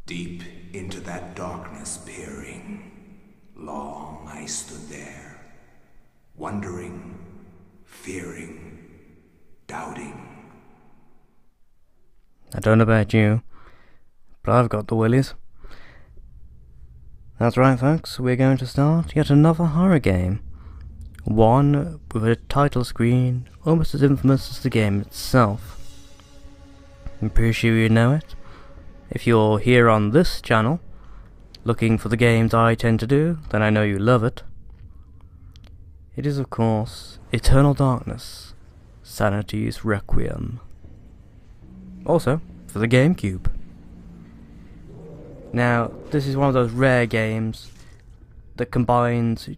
Deep into that darkness peering, long I stood there, wondering, fearing, doubting. I don't know about you, but I've got the willies. That's right, folks, we're going to start yet another horror game. One with a title screen almost as infamous as the game itself. I'm pretty sure you know it. If you're here on this channel, looking for the games I tend to do, then I know you love it. It is, of course, Eternal Darkness, Sanity's Requiem. Also, for the GameCube. Now, this is one of those rare games that combines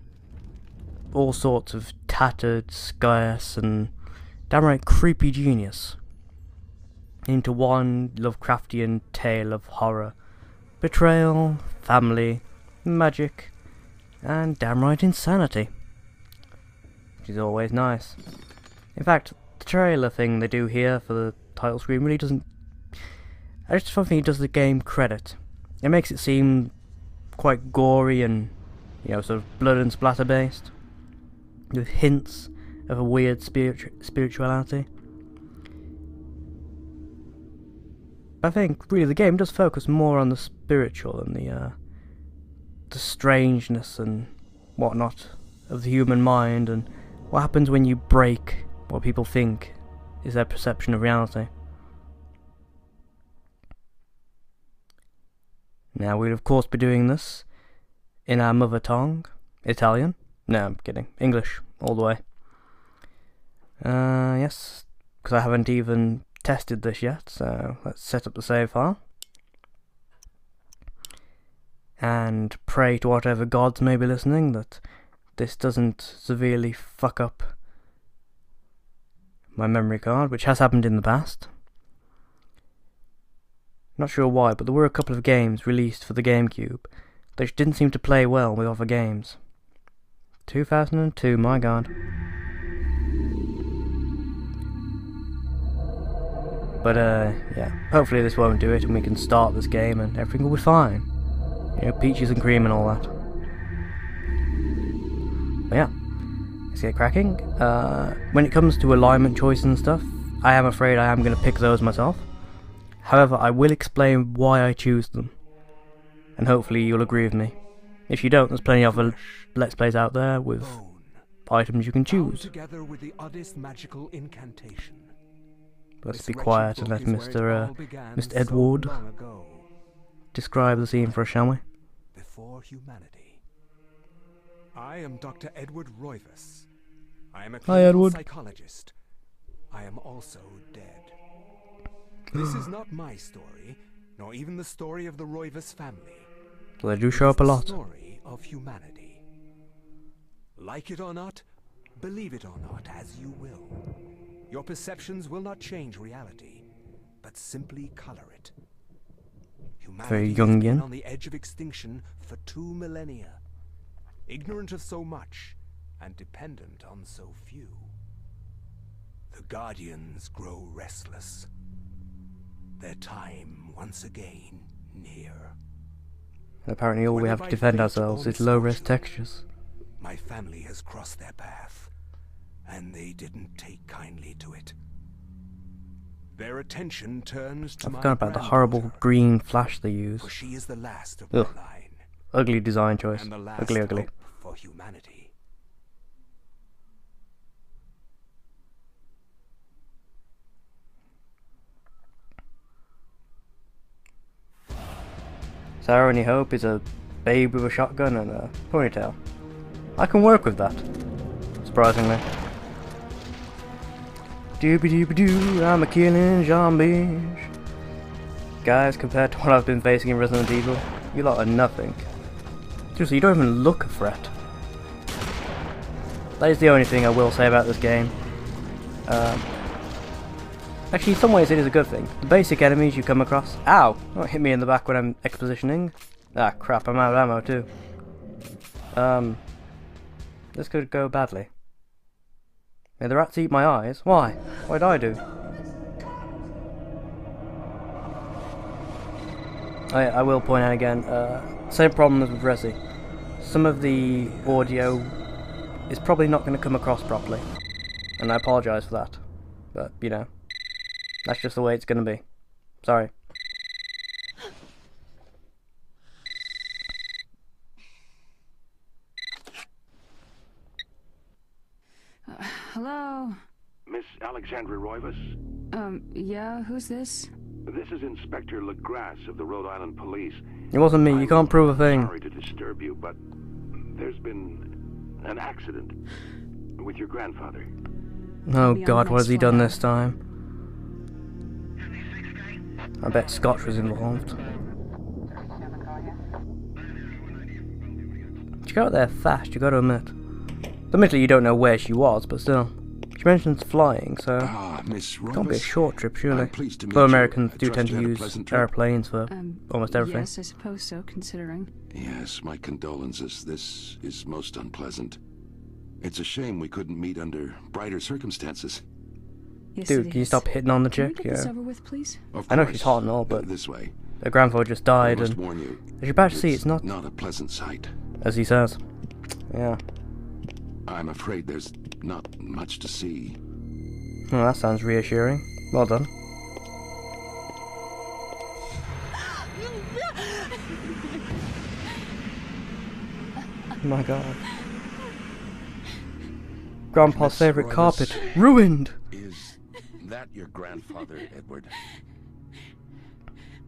all sorts of tattered, scarce, and downright creepy genius into one Lovecraftian tale of horror, betrayal, family, magic, and downright insanity. Which is always nice. In fact, the trailer thing they do here for the title screen really doesn't... I just don't think it does the game credit. It makes it seem quite gory and, you know, sort of blood and splatter based, with hints of a weird spirituality. I think really the game does focus more on the spiritual and the strangeness and whatnot of the human mind, and what happens when you break what people think is their perception of reality. Now we'll of course be doing this in our mother tongue, Italian. No, I'm kidding. English, all the way. Yes, because I haven't even tested this yet, so let's set up the save file. And pray to whatever gods may be listening that this doesn't severely fuck up my memory card, which has happened in the past. Not sure why, but there were a couple of games released for the GameCube that didn't seem to play well with other games. 2002, my god. But yeah, hopefully this won't do it and we can start this game and everything will be fine. You know, peaches and cream and all that. But yeah, let's get cracking. When it comes to alignment choice and stuff, I am afraid I am going to pick those myself. However, I will explain why I choose them, and hopefully you'll agree with me. If you don't, there's plenty of Let's Plays out there with items you can choose. With the oddest magical incantation. Let's be quiet and let Mr. Edward describe the scene for us, shall we? Before humanity. I am Dr. Edward Roivas. I am a clinical psychologist. I am also dead. This is not my story, nor even the story of the Roivas family. They do show up a lot. The story of humanity. Like it or not, believe it or not, as you will. Your perceptions will not change reality, but simply color it. Very Humanity has been Jungian. on the edge of extinction for 2 millennia, ignorant of so much and dependent on so few. The Guardians grow restless. Their time once again near. And apparently all we have to defend ourselves is low-res textures. My family has crossed their path, and they didn't take kindly to it. Their attention turns to I forgot about the horrible granddaughter, green flash they use. for she is the last of Ugh. my line, Ugly design choice. and the last Ugly, ugly. hope for humanity. So our only hope is a babe with a shotgun and a ponytail. I can work with that, surprisingly. Doobie-doobie-doo, I'm a killing zombies. Guys, compared to what I've been facing in Resident Evil, you lot are nothing. Seriously, you don't even look a threat. That is the only thing I will say about this game. Actually, in some ways it is a good thing. The basic enemies you come across... Ow! Don't hit me in the back when I'm expositioning. Ah, crap, I'm out of ammo too. This could go badly. May the rats eat my eyes? Why? What did I do? I will point out again, same problem as with Resi. Some of the audio is probably not going to come across properly, and I apologise for that. But, you know, that's just the way it's going to be. Sorry. Hello? Miss Alexandra Roivas? Yeah, who's this? This is Inspector LaGrasse of the Rhode Island Police. It wasn't me, you can't prove a thing. Sorry to disturb you, but there's been an accident with your grandfather. Oh god, what has he done this time? I bet Scotch was involved. She got there fast, you gotta admit. Admittedly, you don't know where she was, but still. She mentions flying, so Miss Roivas, it can't be a short trip, surely. I'm pleased to meet Though you. Americans I do trust tend you to had a use pleasant trip. airplanes for almost everything. Yes, I suppose so, considering. Yes, my condolences. This is most unpleasant. It's a shame we couldn't meet under brighter circumstances. Yes, Dude, it can you is. stop hitting on the Can we chick? get this Yeah. over with, please? Of I know course. she's hot and all, but This way. her grandfather just I died, must and warn you. as you're about to see, it's not a pleasant sight. as he says. Yeah. I'm afraid there's not much to see. Well, that sounds reassuring. Well done. Oh my god. Grandpa's Miss favourite Roivas. carpet. Ruined! Is that your grandfather, Edward?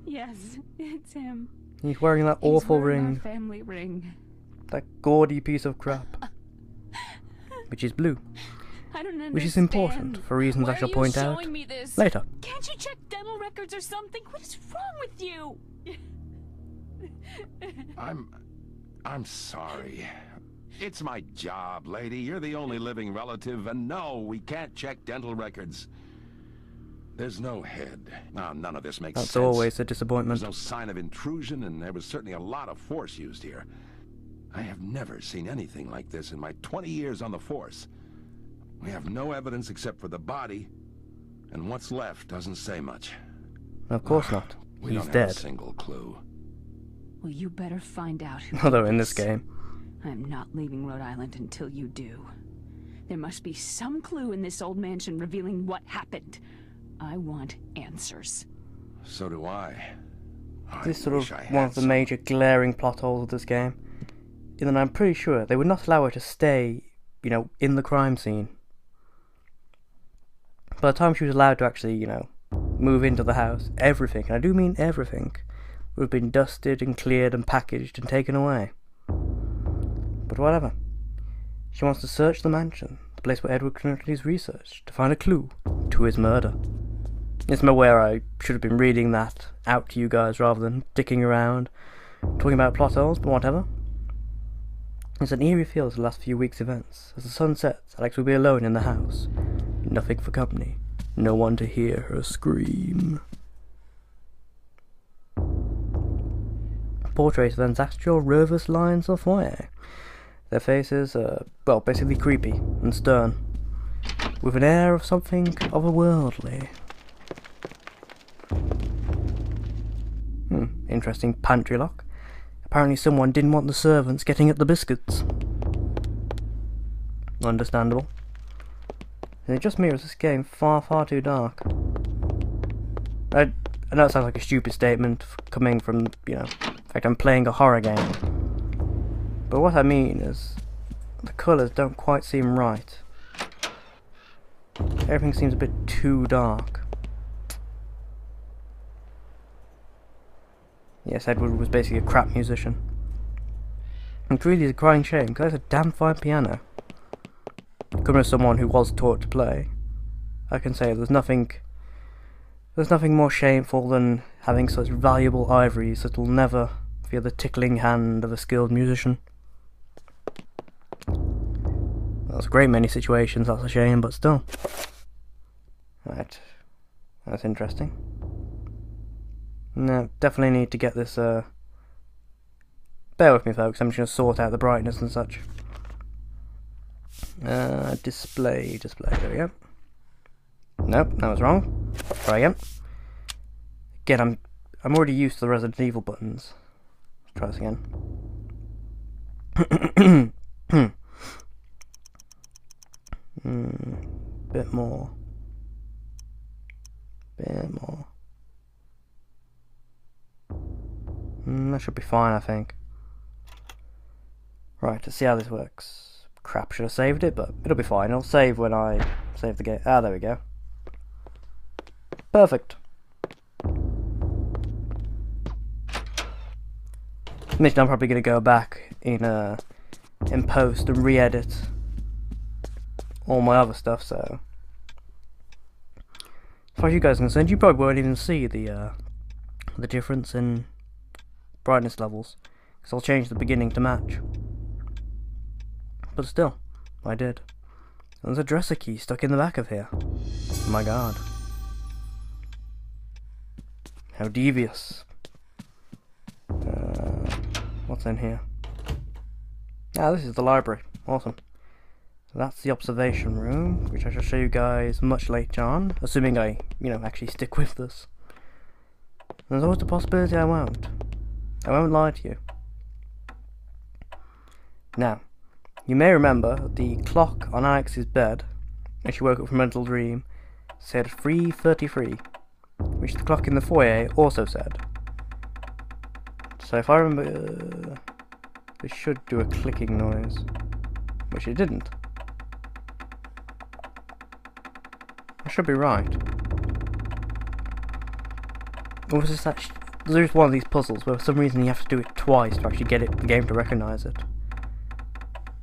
Yes, it's him. He's wearing that He's awful wearing ring. our family ring. That gaudy piece of crap. Which is blue. I don't understand. Which is important, for reasons I shall point out showing me this? later. Can't you check dental records or something? What is wrong with you? I'm sorry. It's my job, lady. You're the only living relative, and no, we can't check dental records. There's no head. None of this makes sense. That's always a disappointment. There's no sign of intrusion, and there was certainly a lot of force used here. I have never seen anything like this in my 20 years on the force. We have no evidence except for the body, and what's left doesn't say much. Of course not. We He's don't dead. have a single clue. Well, you better find out who Although did in this game. I'm not leaving Rhode Island until you do. There must be some clue in this old mansion revealing what happened. I want answers. So do I. This is sort wish of I one had of the some. major glaring plot holes of this game. And then I'm pretty sure they would not allow her to stay, you know, in the crime scene. By the time she was allowed to actually, you know, move into the house, everything, and I do mean everything, would have been dusted and cleared and packaged and taken away. But whatever. She wants to search the mansion, the place where Edward conducted his research, to find a clue to his murder. It's where I should have been reading that out to you guys rather than dicking around, talking about plot holes, but whatever. It's an eerie feel to the last few weeks' events. As the sun sets, Alex will be alone in the house. Nothing for company. No one to hear her scream. Portrait then actual Roivas lines of foyer. Their faces are, well, basically creepy and stern, with an air of something otherworldly. Interesting pantry lock. Apparently someone didn't want the servants getting at the biscuits. Understandable. And it just mirrors this game far, far too dark. I know it sounds like a stupid statement coming from, you know, in fact I'm playing a horror game. But what I mean is, the colours don't quite seem right. Everything seems a bit too dark. Yes, Edward was basically a crap musician. It really is a crying shame, because it's a damn fine piano. Coming as someone who was taught to play, I can say there's nothing more shameful than having such valuable ivories that will never feel the tickling hand of a skilled musician. That's a great many situations, that's a shame, but still. Right, that's interesting. No, definitely need to get this, bear with me folks, I'm just going to sort out the brightness and such. Display, there we go. Nope, that was wrong. Try again. Again, I'm already used to the Resident Evil buttons. Let's try this again. Bit more. Bit more. That should be fine, I think. Right, let's see how this works. Crap, should have saved it, but it'll be fine. It'll save when I save the game. Ah, there we go. Perfect. Mission, I'm probably going to go back in post and re-edit all my other stuff, so as far as you guys are concerned, you probably won't even see the difference in brightness levels, because I'll change the beginning to match. But still, I did. There's a dresser key stuck in the back of here. Oh my god. How devious. What's in here? Ah, this is the library. Awesome. So that's the observation room, which I shall show you guys much later on, assuming I, actually stick with this. There's always the possibility I won't. I won't lie to you. Now, you may remember the clock on Alex's bed, when she woke up from a mental dream, said 3:33, which the clock in the foyer also said. So if I remember, it should do a clicking noise, which it didn't. I should be right. Or was this actually... There's one of these puzzles where for some reason you have to do it twice to actually get the game to recognise it.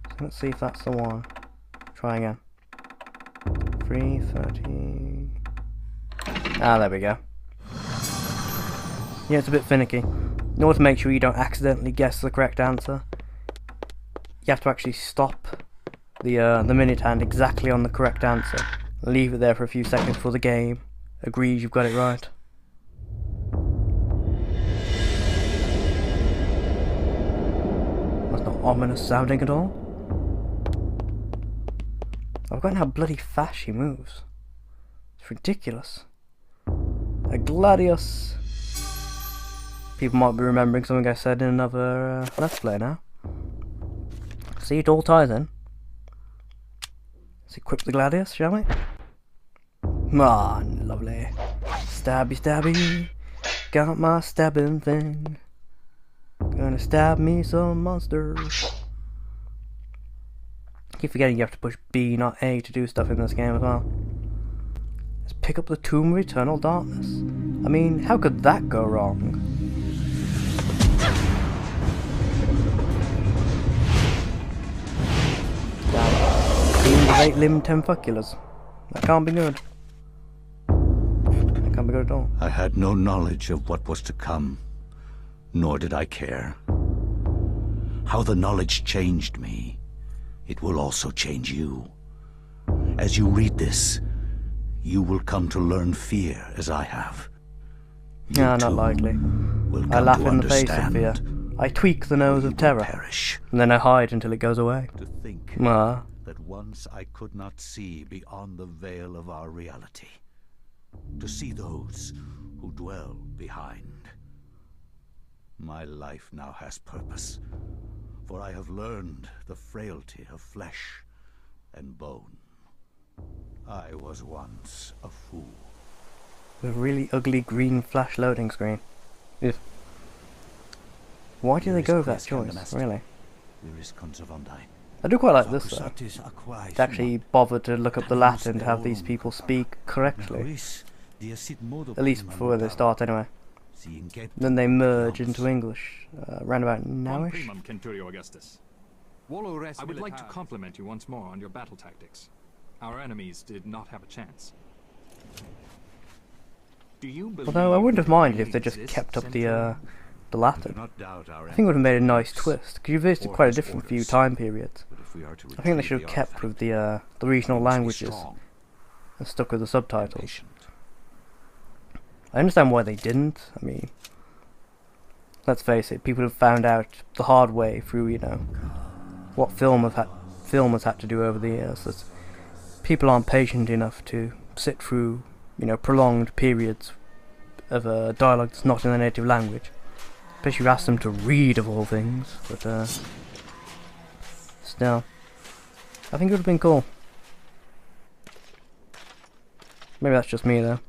So let's see if that's the one. Try again. 3:30. Ah, there we go. Yeah, it's a bit finicky. In order to make sure you don't accidentally guess the correct answer, you have to actually stop the minute hand exactly on the correct answer. Leave it there for a few seconds before the game agrees you've got it right. That's not ominous sounding at all. I've forgotten how bloody fast she moves. It's ridiculous. A gladius. People might be remembering something I said in another Let's Play now. See, it all ties in. Let's equip the gladius, shall we? Come on, lovely. Stabby, stabby. Got my stabbing thing. Gonna stab me some monsters. Keep forgetting you have to push B, not A, to do stuff in this game as well. Let's pick up the Tomb of Eternal Darkness. I mean, how could that go wrong? Damn. 8-limbed tenfuculars. That can't be good. That can't be good at all. I had no knowledge of what was to come, nor did I care. How the knowledge changed me, it will also change you. As you read this, you will come to learn fear as I have. You Nah, not likely. I laugh in the face of fear. I tweak the nose of terror, and then I hide until it goes away. To think that once I could not see beyond the veil of our reality. To see those who dwell behind. My life now has purpose, for I have learned the frailty of flesh and bone. I was once a fool. With a really ugly green flash loading screen. Why do they go with that choice, really? I do quite like this though. To actually bother to look up the Latin to have these people speak correctly. At least before they start anyway. Then they merge into English, round about nowish. I would like to compliment you once more on your battle tactics. Our enemies did not have a chance. Although I wouldn't have minded if they just kept up the Latin. I think it would have made a nice twist, because you've visited quite a different few time periods. I think they should have kept with the regional languages and stuck with the subtitles. I understand why they didn't. I mean, let's face it, people have found out the hard way through, what film has had to do over the years. That people aren't patient enough to sit through, prolonged periods of dialogue that's not in their native language. Especially if you ask them to read, of all things. But still, I think it would have been cool. Maybe that's just me though.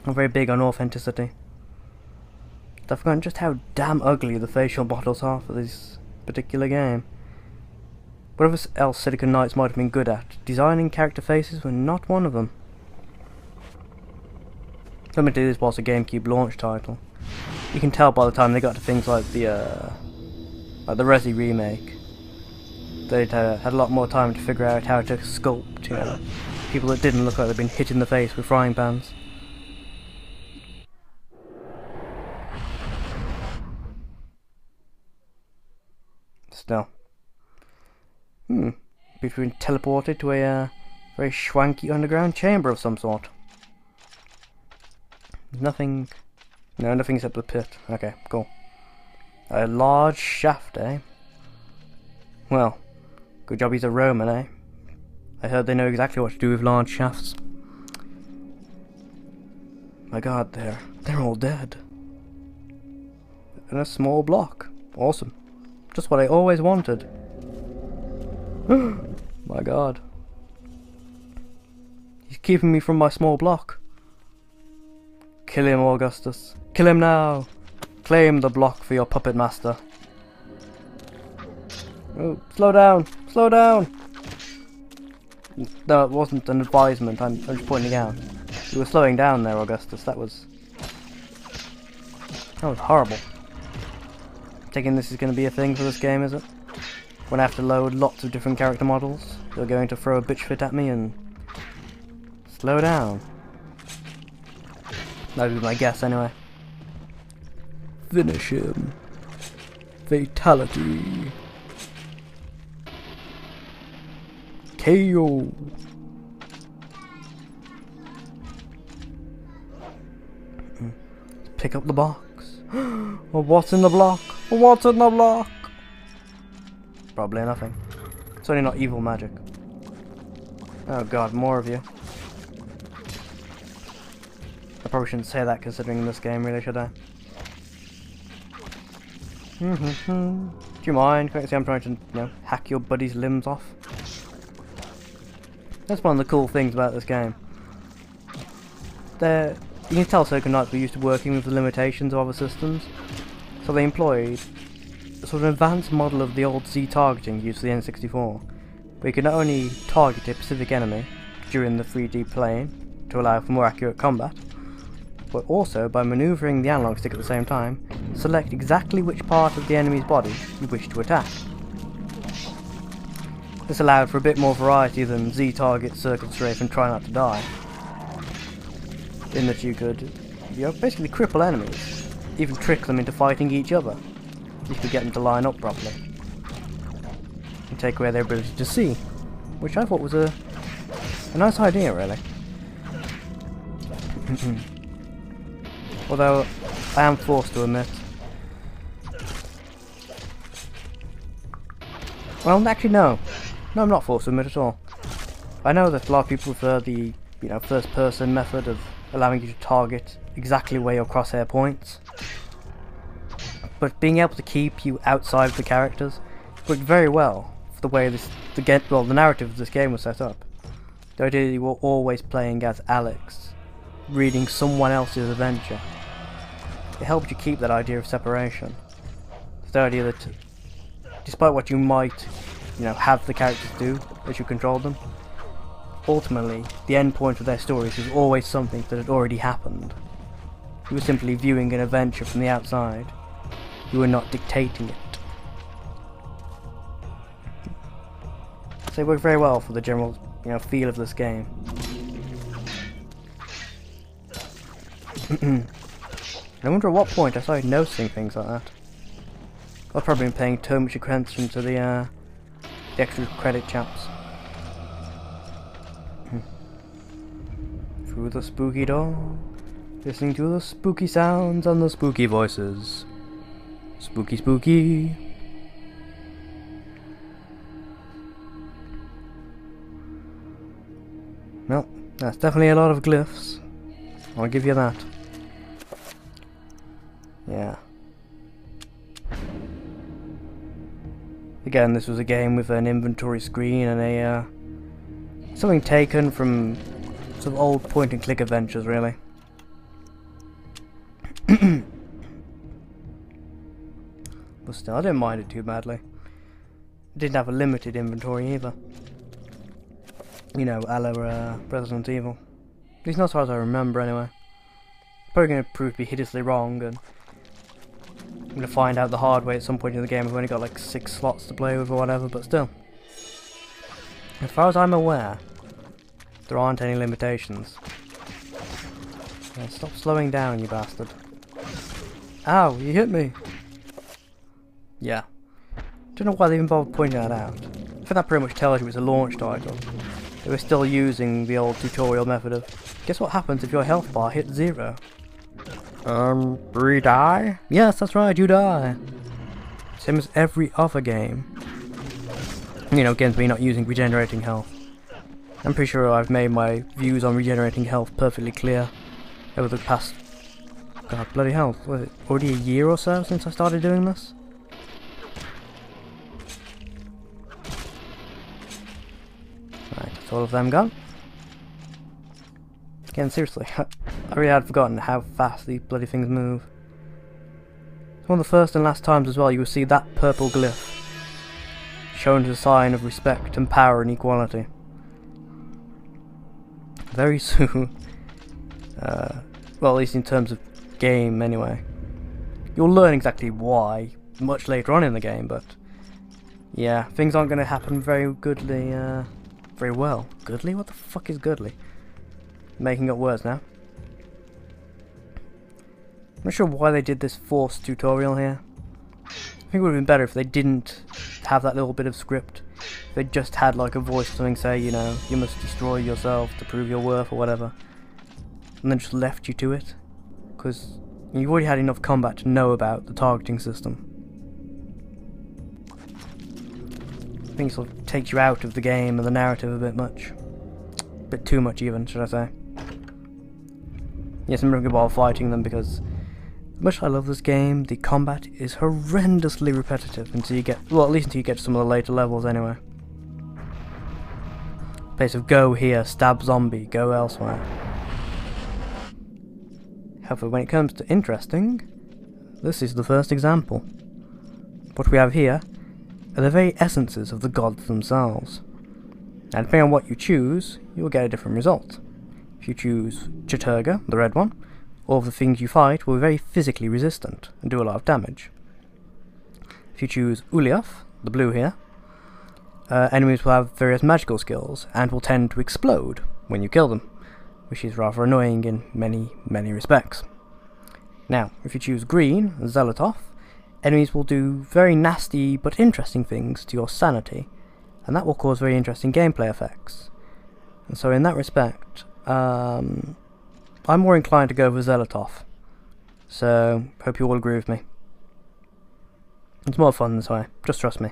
I'm very big on authenticity. I've forgotten just how damn ugly the facial models are for this particular game. Whatever else Silicon Knights might have been good at, designing character faces were not one of them. Admittedly, this was a GameCube launch title. You can tell by the time they got to things like the Resi remake, they'd had a lot more time to figure out how to sculpt, you know, people that didn't look like they'd been hit in the face with frying pans. Still. Between teleported to a very schwanky underground chamber of some sort. Nothing. No, nothing except the pit. Okay, cool. A large shaft, eh? Well, good job he's a Roman, eh? I heard they know exactly what to do with large shafts. My god, they're all dead. In a small block. Awesome. Just what I always wanted. My god. He's keeping me from my small block. Kill him, Augustus. Kill him now. Claim the block for your puppet master. Oh, slow down. Slow down. No, it wasn't an advisement. I'm just pointing out. You were slowing down there, Augustus. That was horrible. Taking this is going to be a thing for this game, is it? When I have to load lots of different character models, they're going to throw a bitch fit at me and slow down. That would be my guess, anyway. Finish him. Fatality. KO. Pick up the box. Well, what's in the block? What's in the block? Probably nothing. It's only not evil magic. Oh god, more of you. I probably shouldn't say that considering this game, really, should I? Do you mind? Can't you see I'm trying to, you know, hack your buddy's limbs off? That's one of the cool things about this game. You can tell Silicon Knights were used to working with the limitations of other systems, so they employed a sort of advanced model of the old Z targeting used for the N64, where you could not only target a specific enemy during the 3D plane to allow for more accurate combat, but also, by manoeuvring the analog stick at the same time, select exactly which part of the enemy's body you wish to attack. This allowed for a bit more variety than Z target, circle strafe and try not to die, in that you could, you know, basically cripple enemies, even trick them into fighting each other, if you could get them to line up properly, and take away their ability to see, which I thought was a nice idea, really. Although, I am forced to admit. Well, actually no. No, I'm not forced to admit at all. I know that a lot of people prefer the, you know, first-person method of allowing you to target exactly where your crosshair points. But being able to keep you outside of the characters worked very well for the way the narrative of this game was set up. The idea that you were always playing as Alex, reading someone else's adventure. It helped you keep that idea of separation. The idea that, despite what you might, you know, have the characters do as you control them, ultimately, the end point of their stories was always something that had already happened. You were simply viewing an adventure from the outside. You were not dictating it. So it worked very well for the general, you know, feel of this game. I wonder at what point I started noticing things like that. I've probably been paying too much attention to the extra credit chaps. Through the spooky door, listening to the spooky sounds and the spooky voices. Spooky, spooky. Well, that's definitely a lot of glyphs. I'll give you that. Yeah. Again, this was a game with an inventory screen and a something taken from some old point-and-click adventures, really. But still, I didn't mind it too badly. It didn't have a limited inventory either. You know, a la Resident Evil. At least not as far as I remember, anyway. Probably going to prove to be hideously wrong, and I'm going to find out the hard way at some point in the game. I've only got like 6 slots to play with or whatever, but still. As far as I'm aware, there aren't any limitations. Yeah, stop slowing down, you bastard. Ow, you hit me! Yeah. Don't know why they even bothered pointing that out. I think that pretty much tells you it's a launch title. They were still using the old tutorial method of, guess what happens if your health bar hits 0? You die? Yes, that's right, you die. Same as every other game. You know, games where you're not using regenerating health. I'm pretty sure I've made my views on regenerating health perfectly clear over the past... God, bloody hell, was it already a year or so since I started doing this? Right, that's all of them gone. Again, seriously, I really had forgotten how fast these bloody things move. It's one of the first and last times as well you will see that purple glyph shown as a sign of respect and power and equality. Very soon, well, at least in terms of game anyway. You'll learn exactly why much later on in the game, but yeah, things aren't going to happen very goodly, very well. Goodly? What the fuck is goodly? Making up words now. I'm not sure why they did this forced tutorial here. I think it would have been better if they didn't have that little bit of script. If they just had like a voice or something say, you know, you must destroy yourself to prove your worth or whatever. And then just left you to it. Because you've already had enough combat to know about the targeting system. I think it sort of takes you out of the game and the narrative a bit much. A bit too much even, should I say. Yes, I'm not going to bother fighting them because, as much as I love this game, the combat is horrendously repetitive until you get, well, at least until you get to some of the later levels anyway. Place of go here, stab zombie, go elsewhere. However, when it comes to interesting, this is the first example. What we have here are the very essences of the gods themselves. And depending on what you choose, you will get a different result. If you choose Chaturga, the red one, all of the things you fight will be very physically resistant and do a lot of damage. If you choose Ulyath, the blue here, enemies will have various magical skills and will tend to explode when you kill them, which is rather annoying in many, many respects. Now, if you choose green, xel'ototh, enemies will do very nasty but interesting things to your sanity, and that will cause very interesting gameplay effects. And so in that respect, I'm more inclined to go for xel'ototh. So, hope you all agree with me. It's more fun this way, just trust me.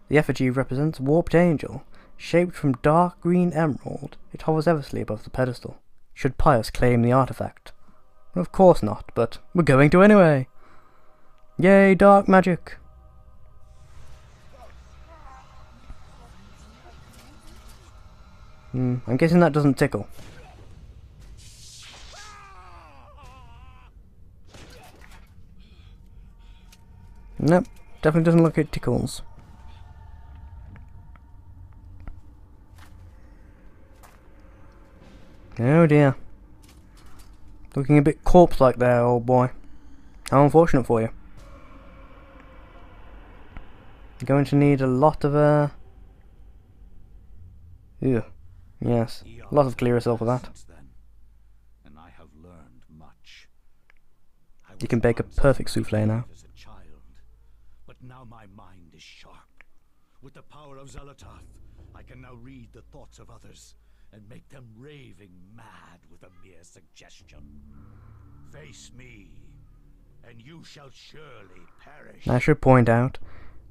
The effigy represents a warped angel. Shaped from dark green emerald, it hovers eversly above the pedestal. Should Pius claim the artifact? Of course not, but we're going to anyway. Yay, dark magic! I'm guessing that doesn't tickle. Nope, definitely doesn't look like it tickles. Oh dear. Looking a bit corpse-like there, old boy. How unfortunate for you. You're going to need a lot of, Ew. Yes, a lot of Clearasil for that. And I have learned much. You can bake a perfect souffle now. As a child, but now my mind is sharp. With the power of xel'ototh, I can now read the thoughts of others and make them raving mad with a mere suggestion. Face me, and you shall surely perish. I should point out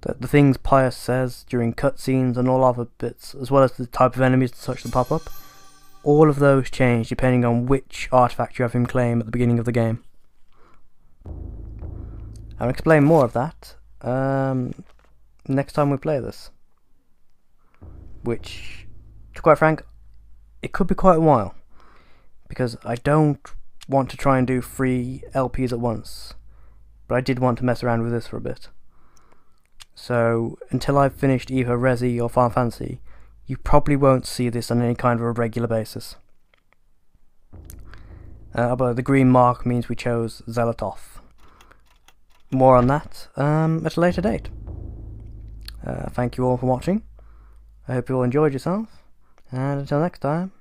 that the things Pius says during cutscenes and all other bits, as well as the type of enemies and such that pop up, all of those change depending on which artifact you have him claim at the beginning of the game. I'll explain more of that next time we play this. Which, to be quite frank, it could be quite a while. Because I don't want to try and do 3 LPs at once. But I did want to mess around with this for a bit. So, until I've finished either Resi or Final Fantasy, you probably won't see this on any kind of a regular basis. But the green mark means we chose xel'ototh. More on that at a later date. Thank you all for watching. I hope you all enjoyed yourself. And until next time.